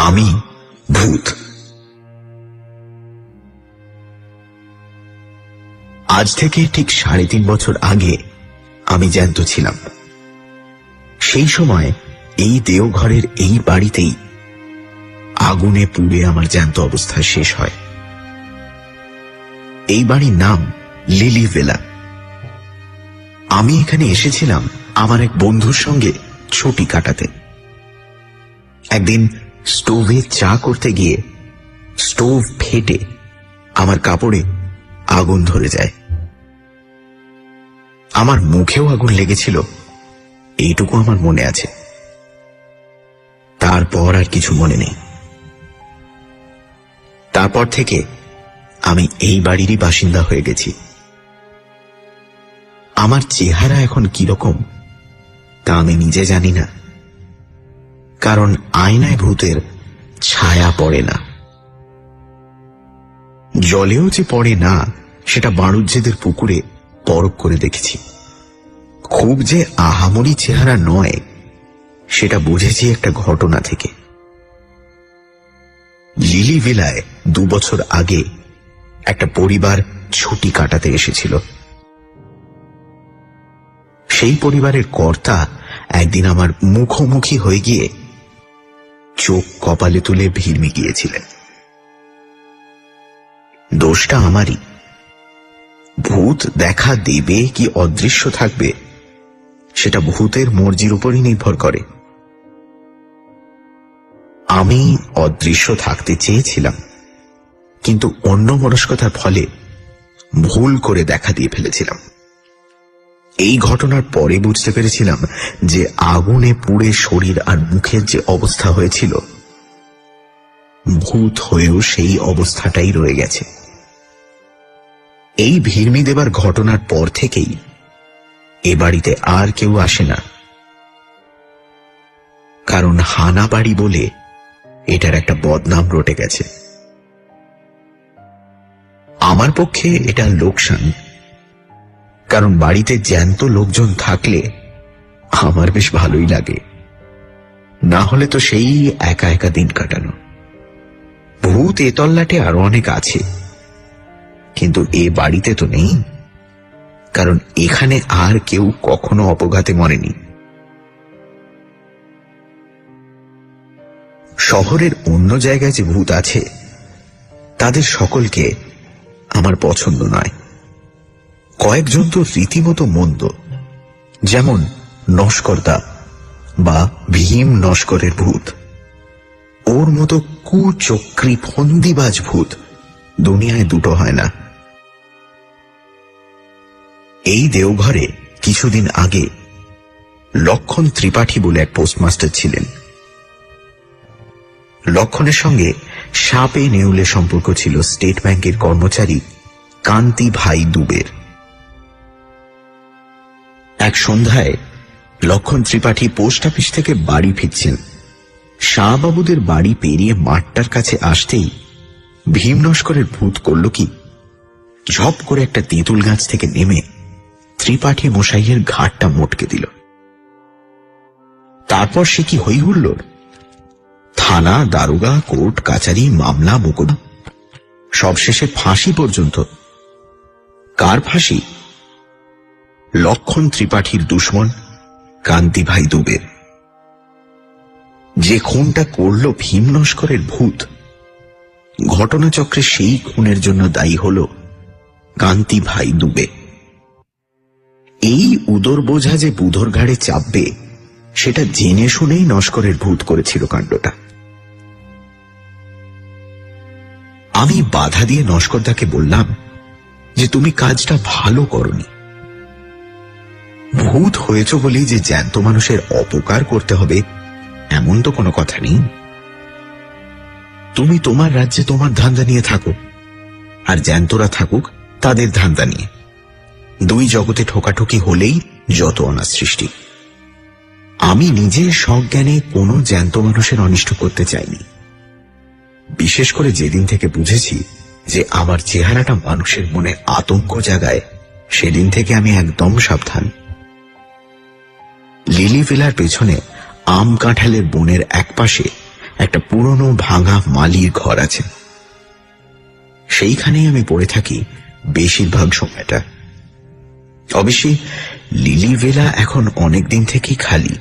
আমি ভূত। আজ থেকে ঠিক 3.5 বছর আগে আমি জ্যান্ত ছিলাম। সেই সময় এই দেওঘরের এই বাড়িতেই আগুনে পুড়ে আমার জ্যান্ত অবস্থা শেষ হয়। এই বাড়ির নাম লিলি ভিলা। আমি এখানে এসেছিলাম আমার এক বন্ধুর সঙ্গে ছুটি কাটাতে। একদিন স্টোভে চা করতে গিয়ে স্টোভ ফেটে আমার কাপড়ে আগুন ধরে যায়। আমার মুখেও আগুন লেগেছিল, এইটুকু আমার মনে আছে। তারপর আর কিছু মনে নেই। তারপর থেকে আমি এই বাড়িরই বাসিন্দা হয়ে গেছি। আমার চেহারা এখন কিরকম তা আমি নিজে জানি না, কারণ আয়নায় ভূতের ছায়া পড়ে না। জলেও যে পড়ে না সেটা বাণুজ্যেদের পুকুরে পরখ করে দেখেছি। খুব যে আহামরি চেহারা নয় সেটা বুঝেছি একটা ঘটনা থেকে। লিলি ভিলায় 2 বছর আগে একটা পরিবার ছুটি কাটাতে এসেছিল। সেই পরিবারের কর্তা একদিন আমার মুখোমুখি হয়ে গিয়ে চোখ কপালে তুলে ভিড়মি গিয়েছিলেন। দোষটা আমারই। ভূত দেখা দেবে কি অদৃশ্য থাকবে সেটা ভূতের মর্জির উপরই নির্ভর করে। আমি অদৃশ্য থাকতে চেয়েছিলাম, কিন্তু অন্যমনস্কতার ফলে ভুল করে দেখা দিয়ে ফেলেছিলাম। এই ঘটনার পরে বুঝতে পেরেছিলাম যে আগুনে পুড়ে শরীর আর মুখের যে অবস্থা হয়েছিল, ভূত হয়েও সেই অবস্থাটাই রয়ে গেছে। এই ভিড়মি দেবার ঘটনার পর থেকেই এ বাড়িতে আর কেউ আসে না, কারণ হানা বাড়ি বলে এটার একটা বদনাম রটে গেছে। আমার পক্ষে এটা লোকসান, কারণ বাড়িতে জ্যান্ত লোকজন থাকলে আমার বেশ ভালোই লাগে। না হলে তো সেই একা একা দিন কাটানো। ভূত এ তল্লাটে আরো অনেক আছে, কিন্তু এ বাড়িতে তো নেই, কারণ এখানে আর কেউ কখনো অপঘাতে মরেনি। শহরের অন্য জায়গায় যে ভূত আছে তাদের সকলকে আমার পছন্দ নয়। কয়েকজন তো রীতিমতো মন্দ, যেমন নস্করদা বা ভীম নস্করের ভূত। ওর মতো কুচক্রী ফন্দিবাজ ভূত দুনিয়ায় দুটো হয় না। এই দেওঘরে কিছুদিন আগে লক্ষণ ত্রিপাঠী বলে এক পোস্টমাস্টার ছিলেন। লক্ষণের সঙ্গে সাপে নেউলে সম্পর্ক ছিল স্টেট ব্যাংকের কর্মচারী কান্তি ভাই দুবের। এক সন্ধ্যায় লক্ষণ ত্রিপাঠী পোস্ট অফিস থেকে বাড়ি ফিরছেন। শাহবাবুদের বাড়ি পেরিয়ে মাঠটার কাছে আসতেই ভীম নস্করের ভূত করল কি, ঝপ করে একটা তেঁতুল গাছ থেকে নেমে ত্রিপাঠী মশাইয়ের ঘাটটা মোটকে দিল। তারপর সে কি হই হুল্লোড়! থানা, দারোগা, কোর্ট কাচারি, মামলা, মোকদ্দমা, সবশেষে ফাঁসি পর্যন্ত। কার ফাঁসি? লক্ষণ ত্রিপাঠীর দুশ্মন কান্তি ভাই দুবের। যে খুনটা করল ভীম নস্করের ভূত, ঘটনাচক্রে সেই খুনের জন্য দায়ী হল কান্তি ভাই দুবে। এই উদর বোঝা যে বুধর ঘাড়ে চাপবে সেটা জেনে শুনেই নস্করের ভূত করেছিল কাণ্ডটা। আমি বাধা দিয়ে নস্করদাকে বললাম যে তুমি কাজটা ভালো করনি। ভূত হয়েছ বলেই যে জ্যান্ত মানুষের অপকার করতে হবে এমন তো কোনো কথা নেই। তুমি তোমার রাজ্যে তোমার ধান্দা নিয়ে থাকো, আর জ্যান্তরা থাকুক তাদের ধান্দা নিয়ে। দুই জগতে ঠোকাঠুকি হলেই যত অনার সৃষ্টি। আমি নিজে সজ্ঞানে কোনো জ্যান্ত মানুষের অনিষ্ট করতে চাইনি। বিশেষ করে যেদিন থেকে বুঝেছি যে আমার চেহারাটা মানুষের মনে আতঙ্ক জাগায়, সেদিন থেকে আমি একদম সাবধান। লিলি ভিলার পেছনে আম কাঁঠালের বনের এক পাশে একটা পুরনো ভাঙা মালির ঘর আছে। সেইখানেই আমি পড়ে থাকি বেশিরভাগ সময়টা। অবশ্যই লিলি ভিলা এখন অনেক দিন থেকেই খালি,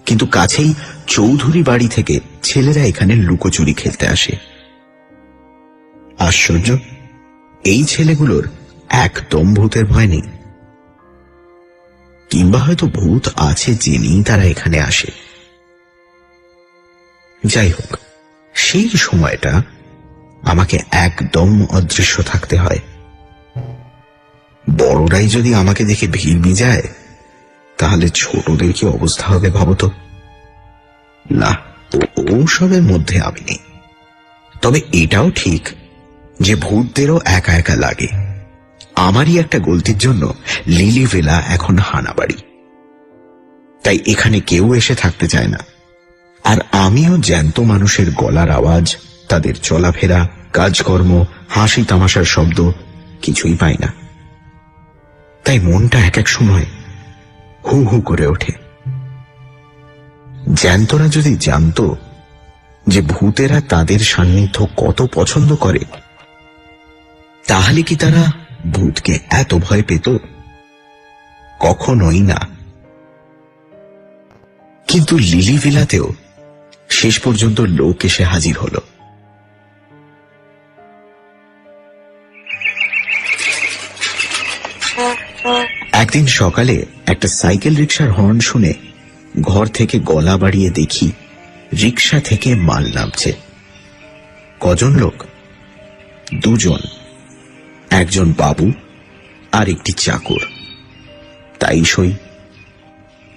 কিন্তু কাছেই চৌধুরী বাড়ি থেকে ছেলেরা এখানে লুকোচুরি খেলতে আসে। আশ্চর্য, এই ছেলেগুলোর একদম ভূতের ভয় নেই, কিংবা হয়তো ভূত আছে জেনেই তারা এখানে আসে। যাই হোক, সেই সময়টা আমাকে একদম অদৃশ্য থাকতে হয়। বড়রাই যদি আমাকে দেখে ভিড় যায়, তাহলে ছোটদের কি অবস্থা হবে ভাবতো। না, ওসবের মধ্যে আমি নেই। তবে এটাও ঠিক যে ভূতদেরও একা একা লাগে। আমারই একটা গলতির জন্য লিলি ভিলা এখন হানাবাড়ি, তাই এখানে কেউ এসে থাকতে চায় না। আর আমিও জ্যান্ত মানুষের গলার আওয়াজ, তাদের চলাফেরা, কাজকর্ম, হাসি তামাশার শব্দ কিছুই পাই না। তাই মনটা এক এক সময় হু হু করে ওঠে। জ্যান্তরা যদি জানতো যে ভূতেরা তাদের সান্নিধ্য কত পছন্দ করে, তাহলে কি তারা ভূতকে এত ভয় পেত? কখনোই না। কিন্তু লিলি ভিলাতেও শেষ পর্যন্ত লোক এসে হাজির হলো। একদিন সকালে একটা সাইকেল রিকশার হর্ন শুনে ঘর থেকে গলা বাড়িয়ে দেখি রিকশা থেকে মাল নামছে। কজন লোক? দুজন, একজন বাবু আর একটি চাকর। তাই সই,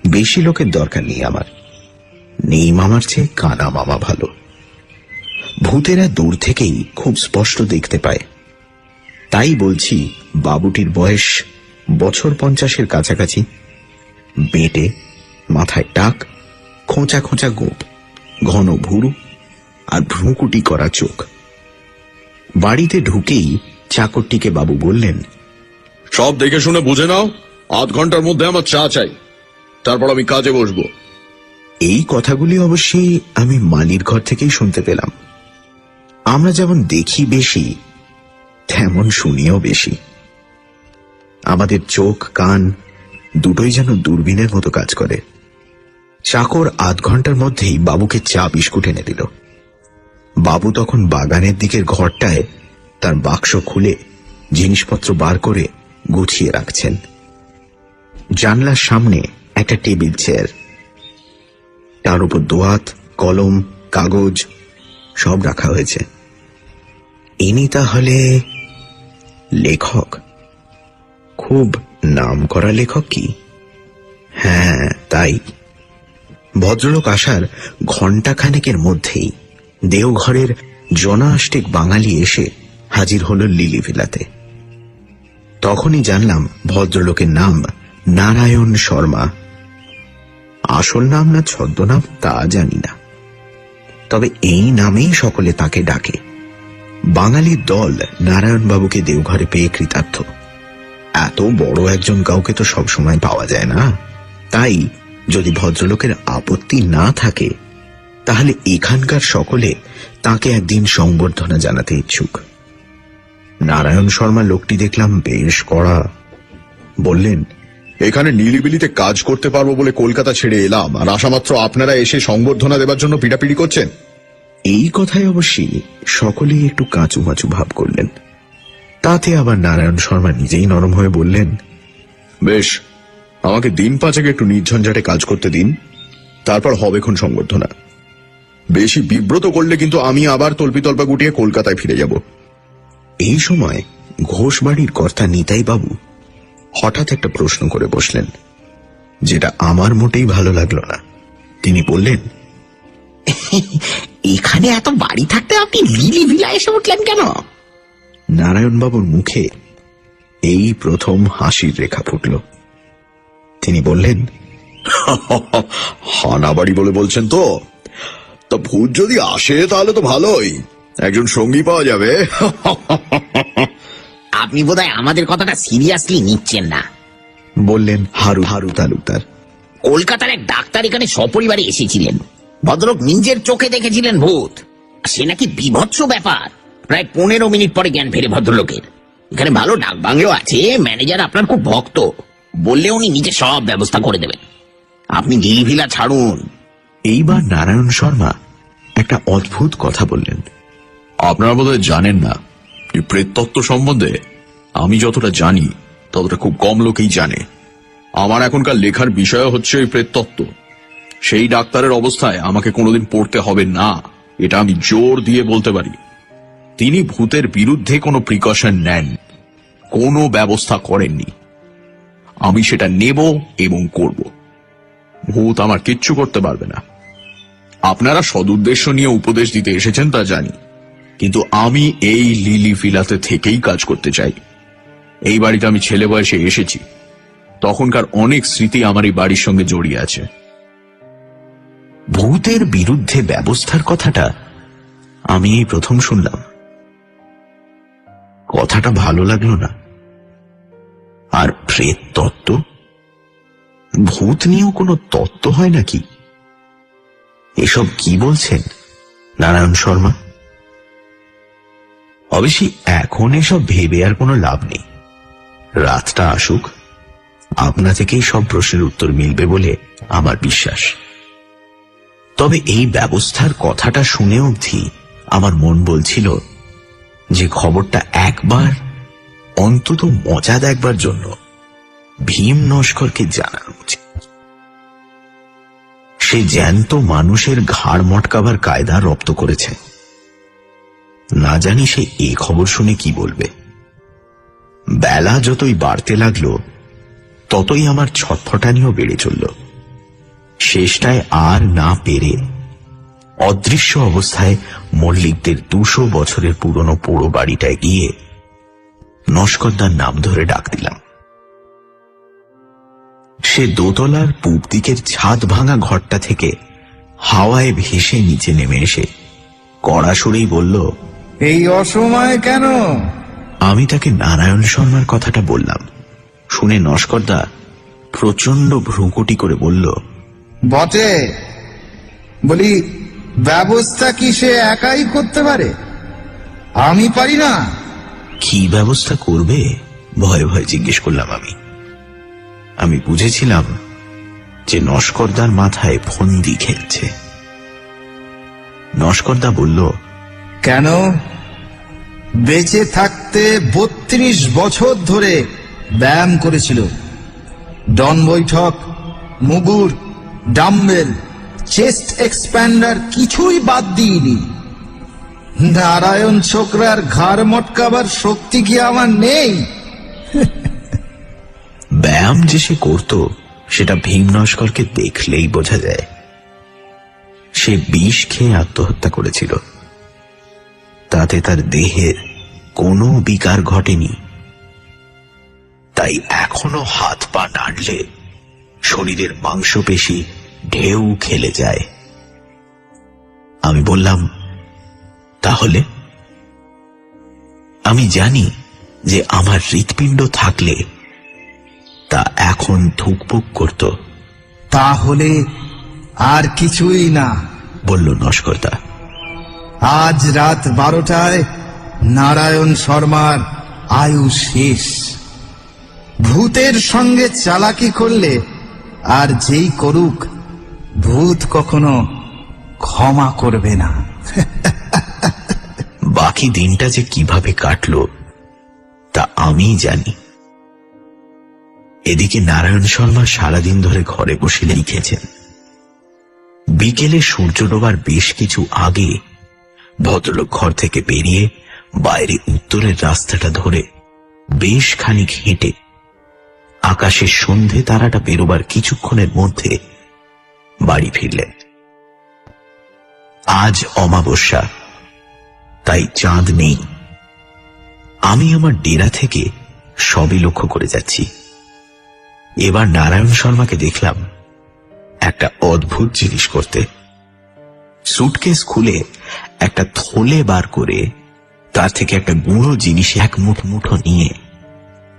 বেশি লোকের দরকার নেই আমার। নেই মামার চেয়ে কানা মামা ভালো। ভূতেরা দূর থেকেই খুব স্পষ্ট দেখতে পায়। তাই বলছি, বাবুটির বয়স বছর 50-এর কাছাকাছি। বেটে, মাথায় টাক, খোঁচা খোঁচা গোঁপ, ঘন ভুরু আর ভ্রুকুটি করা চোখ। বাড়িতে ঢুকেই চাকরটিকে বাবু বললেন, সব দেখে শুনে বুঝে নাও, আধ ঘন্টার মধ্যে আমার চা চাই, তারপর আমি কাজে বসবো। এই কথাগুলি অবশ্যই আমি মালির ঘর থেকেই শুনতে পেলাম। আমরা যেমন দেখি বেশি, তেমন শুনিও বেশি। আমাদের চোখ কান দুটোই যেন দূরবীনের মতো কাজ করে। চাকর আধ ঘন্টার মধ্যেই বাবুকে চা বিস্কুট এনে দিল। বাবু তখন বাগানের দিকের ঘরটায় তার বাক্স খুলে জিনিসপত্র বার করে গুছিয়ে রাখছেন। জানলার সামনে একটা টেবিল চেয়ার, তার উপর দোয়াত, কলম, কাগজ সব রাখা হয়েছে। ইনি তাহলে লেখক? খুব নাম করা লেখক কি? হ্যাঁ, তাই। ভদ্রলোক আসার ঘণ্টাখানেকের মধ্যেই দেওঘরের জনাষ্টেক বাঙালি এসে হাজির হল লিলি ভিলাতে। তখনই জানলাম ভদ্রলোকের নাম নারায়ণ শর্মা। আসল নাম না ছদ্মনাম তা জানি না, তবে এই নামেই সকলে তাকে ডাকে। বাঙালির দল নারায়ণবাবুকে দেওঘরে পেয়ে কৃতার্থ। এত বড় একজন কাউকে তো সবসময় পাওয়া যায় না। তাই যদি ভদ্রলোকের আপত্তি না থাকে, তাহলে এখানকার সকলে তাকে একদিন সংবর্ধনা জানাতে ইচ্ছুক। নারায়ণ শর্মা লোকটি দেখলাম বেশ কড়া। বললেন, এখানে নিলিবিলিতে কাজ করতে পারবো বলে কলকাতা ছেড়ে এলাম, আর আসামাত্র আপনারা এসে সংবর্ধনা দেবার জন্য পিটাপিটি করছেন। এই কথায় অবশ্যই সকলেই একটু কাঁচুমাচু ভাব করলেন। তাতে আবার নারায়ণ শর্মা নিজেই নরম হয়ে বললেন, বেশ, আমাকে দিন 5 একটু নির্ঝঞ্ঝাটে কাজ করতে দিন, তারপর হবে কোন সংবর্ধনা। বেশি বিব্রত করলে কিন্তু আমি আবার তল্পিতল্পা গুটিয়ে কলকাতায় ফিরে যাব। এই সময় ঘোষ বাড়ির কর্তা নিতাই বাবু হঠাৎ একটা প্রশ্ন করে বসলেন, যেটা আমার মোটেই ভালো লাগলো না। তিনি বললেন, এখানে এত বাড়ি থাকতে আপনি লিলি ভিলা এসে উঠলেন কেন? নারায়ণবাবুর মুখে এই প্রথম হাসির রেখা ফুটল। তিনি বললেন, হানাবাড়ি বলে বলছেন তো? তা ভূত যদি আসে তাহলে তো ভালোই, একজন সঙ্গী পাওয়া যাবে। আপনি বোধহয় আমাদের কথাটা সিরিয়াসলি নিচ্ছেন না, বললেন হারু তালুকদার। কলকাতার এক ডাক্তার এখানে সপরিবারে এসেছিলেন। ভদ্রলোক নিজের চোখে দেখেছিলেন ভূত। সে নাকি বিভৎস ব্যাপার। প্রায় 15 মিনিট পরে জ্ঞান ফেরে ভদ্রলোকের। এখানে ভালো ডাক বাংলো আছে, ম্যানেজার আপনার খুব ভক্ত, বললে উনি নিজে সব ব্যবস্থা করে দেবেন। আপনি নীলভিলা ছাড়ুন। এইবার নারায়ণ শর্মা একটা অদ্ভুত কথা বললেন। আপনারা বোধহয় জানেন না এই প্রেততত্ত্ব সম্বন্ধে আমি যতটা জানি ততটা খুব কম লোকেই জানে। আমার এখনকার লেখার বিষয় হচ্ছে এই প্রেততত্ত্ব। সেই ডাক্তারের অবস্থায় আমাকে কোনোদিন পড়তে হবে না, এটা আমি জোর দিয়ে বলতে পারি। তিনি ভূতের বিরুদ্ধে কোনো প্রিকশন নেন, কোনো ব্যবস্থা করেননি। আমি সেটা নেব এবং করব। ভূত আমার কিচ্ছু করতে পারবে না। আপনারা সদুদ্দেশ্য নিয়ে উপদেশ দিতে এসেছেন তা জানি, কিন্তু আমি এই লিলি ভিলাতে থেকেই কাজ করতে চাই। এই বাড়িতে আমি ছেলে বয়সে এসেছি, তখনকার অনেক স্মৃতি আমার এই বাড়ির সঙ্গে জড়িয়ে আছে। ভূতের বিরুদ্ধে ব্যবস্থার কথাটা আমি এই প্রথম শুনলাম। কথাটা ভালো লাগলো না। আর প্রেত তত্ত্ব, ভূত নিয়েও কোনো তত্ত্ব হয় নাকি? এসব কি বলছেন নারায়ণ শর্মা? অবশ্যই এখন এসব ভেবে আর কোনো লাভ নেই। রাতটা আসুক, আপনা থেকেই সব প্রশ্নের উত্তর মিলবে বলে আমার বিশ্বাস। তবে এই ব্যবস্থার কথাটা শুনে অবধি আমার মন বলছিল যে খবরটা একবার অন্তত মজা দেখবার জন্য ভীম নস্করকে জানানো উচিত। সে জ্যান্ত মানুষের ঘাড় মটকাবার কায়দা রপ্ত করেছে। না জানি সে এই খবর শুনে কি বলবে। বেলা যতই বাড়তে লাগলো ততই আমার ছটফটানিও বেড়ে চলল। শেষটায় আর না পেরে অদৃশ্য অবস্থায় মল্লিকদের 200 বছরের পুরনো পোড়ো বাড়িটায় গিয়ে নস্করদার নাম ধরে ডাক দিলাম। সে দোতলার পূব দিকের ছাদ ভাঙা ঘরটা থেকে হাওয়ায় ভেসে নিচে নেমে এসে কড়া সুরেই বলল, এই অসময়ে কেন? আমি তাকে নারায়ণ শর্মার কথাটা বললাম। শুনে নস্করদা প্রচন্ড ভ্রুকুটি করে বলল, বটে, বলি ব্যবস্থা কি সে একাই করতে পারে? আমি পারি না। কি ব্যবস্থা করবে? ভয়ে ভয়ে জিজ্ঞেস করলাম আমি বুঝেছিলাম যে নস্করদার মাথায় ফন্দি খেলছে। নস্করদা বলল, কেন? বেঁচে থাকতে 32 বছর ধরে ব্যায়াম করেছিল। ডন বৈঠক, মুগুর, ডাম্বেল, চেস্ট এক্সপ্যান্ডার কিছুই বাদ দিইনি। নারায়ণ ছোকরার ঘাড় মটকাবার শক্তি কি আমার নেই? ব্যায়াম যে সে করত সেটা ভীম নস্করকে দেখলেই বোঝা যায়। সে বিষ খেয়ে আত্মহত্যা করেছিল। তাতে তার দেহের কোনো বিকার ঘটেনি। তাই এখনো হাত পা নাড়লে শরীরের মাংসপেশি ঢেউ খেলে যায়। আমি বললাম, তাহলে? আমি জানি যে আমার হৃৎপিণ্ড থাকলে তা এখন ধুকপুক করত। তাহলে আর কিছুই না, বলল নস্করদা। আজ রাত 12টায় নারায়ণ শর্মার আয়ু শেষ। ভূতের সঙ্গে চালাকি করলে আর যেই করুক, ভূত কখনো ক্ষমা করবে না। বাকি দিনটা যে কিভাবে কাটলো তা আমি জানি। এদিকে নারায়ণ শর্মা সারাদিন ধরে ঘরে বসে লিখেছেন। বিকেলে সূর্য ডোবার বেশ কিছু আগে ভদ্রলোক ঘর থেকে বেরিয়ে বাইরে উত্তরের রাস্তাটা ধরে বেশ খানিক হেঁটে আকাশের সন্ধে তারাটা বেরোবার কিছুক্ষণের মধ্যে বাড়ি ফিরলেন। আজ অমাবস্যা, তাই চাঁদ নেই। আমি আমার ডেরা থেকে সবই লক্ষ্য করে যাচ্ছি। এবার নারায়ণ শর্মাকে দেখলাম একটা অদ্ভুত জিনিস করতে। সুটকেস খুলে একটা থলে বার করে তার থেকে একটা গুঁড়ো জিনিস এক মুঠো নিয়ে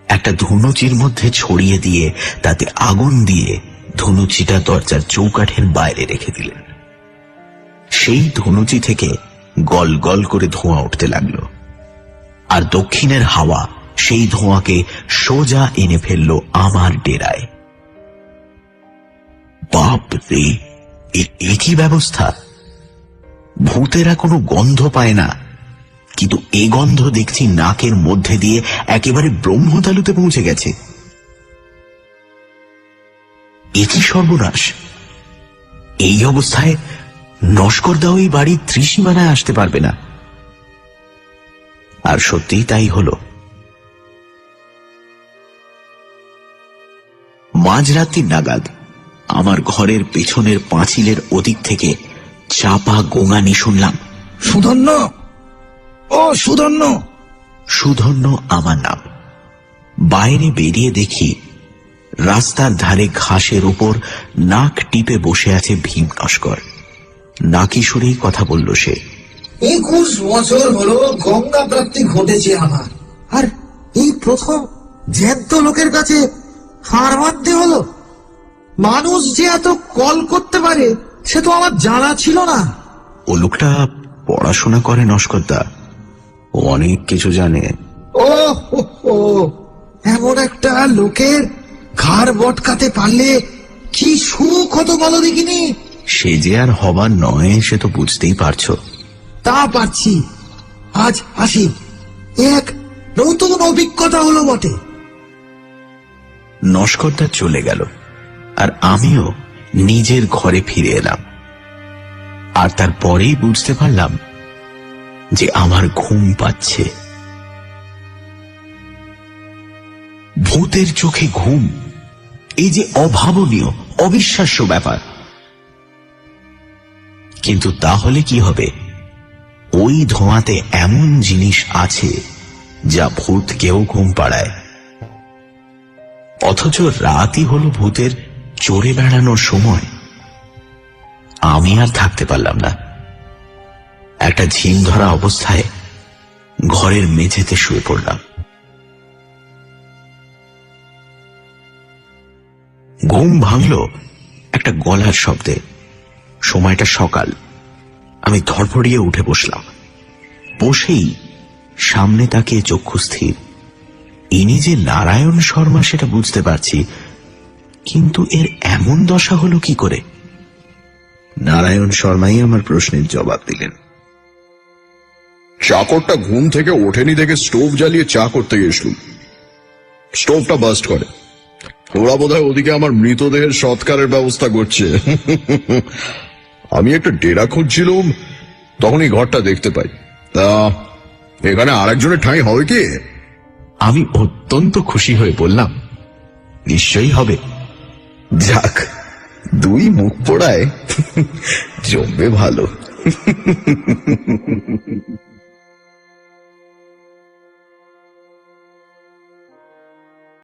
একটা ধুনুচির মধ্যে ছড়িয়ে দিয়ে তাতে আগুন দিয়ে ধুনুচিটা দরজার চৌকাঠের বাইরে রেখে দিলেন। সেই ধনুচি থেকে গল গল করে ধোঁয়া উঠতে লাগলো, আর দক্ষিণের হাওয়া সেই ধোঁয়াকে সোজা এনে ফেললো আমার ডেরায়। বাপ রে, এ কি ব্যবস্থা! ভূতেরা কোনো গন্ধ পায় না, কিন্তু এ গন্ধ দেখছি নাকের মধ্যে দিয়ে একেবারে ব্রহ্মতালুতে পৌঁছে গেছে। এ কি সর্বনাশ! এই অবস্থায় নস্করদা ওই বাড়ির ত্রিসীমানায় আসতে পারবে না। আর সত্যিই তাই হলো। মাঝরাত্রি নাগাদ আমার ঘরের পেছনের পাঁচিলের ওদিক থেকে চাপা গোঙানি শুনলাম। সুধন্য, ও সুধন্য! সুধন্য আমার নাম। বাইরে বেরিয়ে দেখি রাস্তার ধারে ঘাসের উপর নাক টিপে বসে আছে ভীম নস্কর। নাকি সুরেই কথা বলল সে। 21 বছর হলো গঙ্গা প্রাপ্তি ঘটেছে আমার, আর এই প্রথম জ্যান্ত লোকের কাছে হার মানতে হলো। মানুষ যে এত কল করতে পারে সে তো আমার জানা ছিল না। ও লোকটা পড়াশোনা করে নস্করদা, ও অনেক কিছু জানে। ও হো হো, এমন একটা লোকের ঘাড় বটকাতে পারলে কি সুখ হতো বলো দেখিনি। সে যে আর হবার নয় সে তো বুঝতেই পারছো। তা পারছি। আজ আসি, এক নতুন অভিজ্ঞতা হলো বটে। নস্করদা চলে গেল, আর আমিও নিজের ঘরে ফিরে এলাম। আর তারপরেই বুঝতে পারলাম যে আমার ঘুম পাচ্ছে। ভূতের চোখে ঘুম, এই যে অভাবনীয়, অবিশ্বাস্য ব্যাপার। কিন্তু তাহলে কি হবে? ওই ধোঁয়াতে এমন জিনিস আছে যা ভূতকেও ঘুম পাড়ায়। অথচ রাতই হলো ভূতের চড়ে বেড়ানোর সময়। আমি আর থাকতে পারলাম না। একটা ঝিম ধরা অবস্থায় ঘরের মেঝেতে শুয়ে পড়লাম। ঘুম ভাঙল একটা গলার শব্দে। সময়টা সকাল। আমি ধড়ফড়িয়ে উঠে বসলাম। বসেই সামনে তাকিয়ে চক্ষু স্থির। ইনি যে নারায়ণ শর্মা সেটা বুঝতে পারছি, কিন্তু এর এমন দশা হলো কি করে? নারায়ণ শর্মাই আমার প্রশ্নের জবাব দিলেন। চাকরটা ঘুম থেকে ওঠেনি দেখে স্টোভ জ্বালিয়ে চা করতে গেছিলুম। স্টোভটা বাস্ট করে। ওরা বোধহয় ওদিকে আমার মৃতদেহের সৎকারের ব্যবস্থা করছে। আমি একটা ডেরা খুঁজছিলুম, তখনই ঘরটা দেখতে পাই। তা এখানে আরেকজনের ঠাঁই হবে কি? আমি অত্যন্ত খুশি হয়ে বললাম, নিশ্চয়ই হবে। যাক, দুই মুখ পোড়ায় জমবে ভালো।